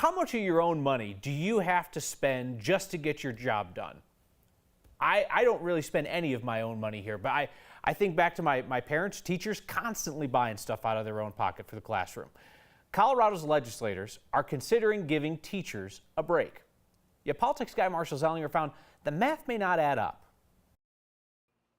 How much of your own money do you have to spend just to get your job done? I don't really spend any of my own money here, but I think back to my parents, teachers constantly buying stuff out of their own pocket for the classroom. Colorado's legislators are considering giving teachers a break. Yet politics guy Marshall Zellinger found the math may not add up.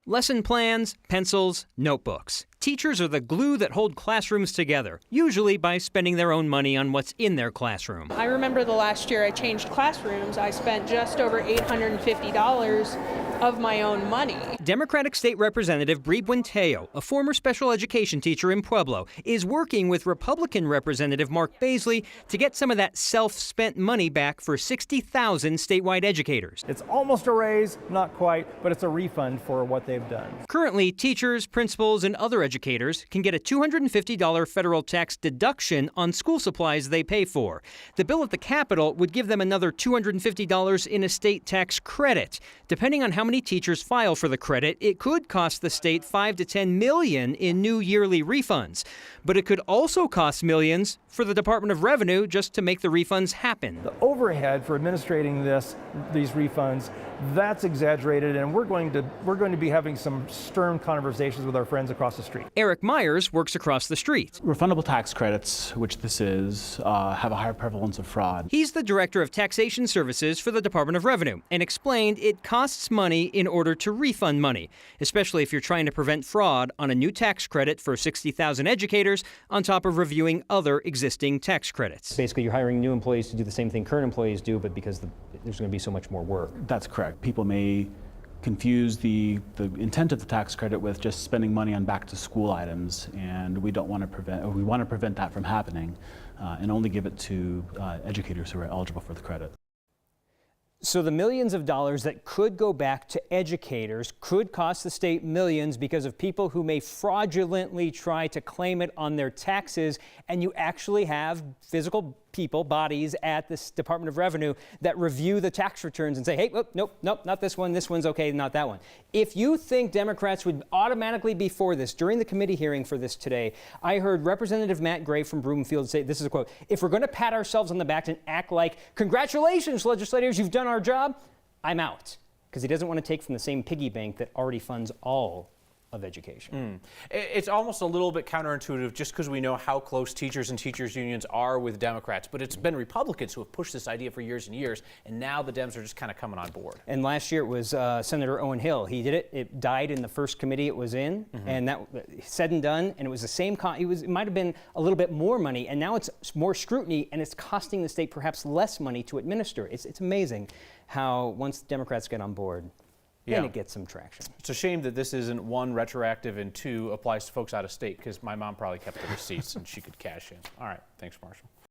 Lesson plans, pencils, notebooks. Teachers are the glue that hold classrooms together, usually by spending their own money on what's in their classroom. I remember the last year I changed classrooms, I spent just over $850 of my own money. Democratic State Representative Bri Buenteo, a former special education teacher in Pueblo, is working with Republican Representative Mark Baisley to get some of that self-spent money back for 60,000 statewide educators. It's almost a raise, not quite, but it's a refund for what they've done. Currently, teachers, principals, and other educators can get a $250 federal tax deduction on school supplies they pay for. The bill at the Capitol would give them another $250 in a state tax credit. Depending on how many teachers file for the credit, it could cost the state $5 to $10 million in new yearly refunds. But it could also cost millions for the Department of Revenue just to make the refunds happen. The overhead for administrating these refunds, that's exaggerated, and we're going to be having some stern conversations with our friends across the street. Eric Myers works across the street. Refundable tax credits, which this is, have a higher prevalence of fraud. He's the director of taxation services for the Department of Revenue and explained it costs money in order to refund money, especially if you're trying to prevent fraud on a new tax credit for 60,000 educators on top of reviewing other existing tax credits. Basically, you're hiring new employees to do the same thing current employees do, but because there's going to be so much more work. That's correct. People may confuse the intent of the tax credit with just spending money on back-to-school items, and we want to prevent that from happening, and only give it to educators who are eligible for the credit. So the millions of dollars that could go back to educators could cost the state millions because of people who may fraudulently try to claim it on their taxes, and you actually have physical people, bodies at this Department of Revenue that review the tax returns and say, hey, nope, not this one, this one's okay, not that one. If you think Democrats would automatically be for this, during the committee hearing for this today, I heard Representative Matt Gray from Broomfield say, this is a quote, if we're going to pat ourselves on the back and act like, congratulations, legislators, you've done our job, I'm out. Because he doesn't want to take from the same piggy bank that already funds all of education. It's almost a little bit counterintuitive just because we know how close teachers and teachers unions are with Democrats, but it's been Republicans who have pushed this idea for years and years, and now the Dems are just kind of coming on board. And last year it was Senator Owen Hill. He did it. It died in the first committee it was in, and that said and done, and it was the same it might have been a little bit more money, and now it's more scrutiny, and it's costing the state perhaps less money to administer. It's amazing how once the Democrats get on board, then it gets some traction. It's a shame that this isn't one, retroactive, and two, applies to folks out of state, because my mom probably kept the receipts and she could cash in. All right, thanks, Marshall.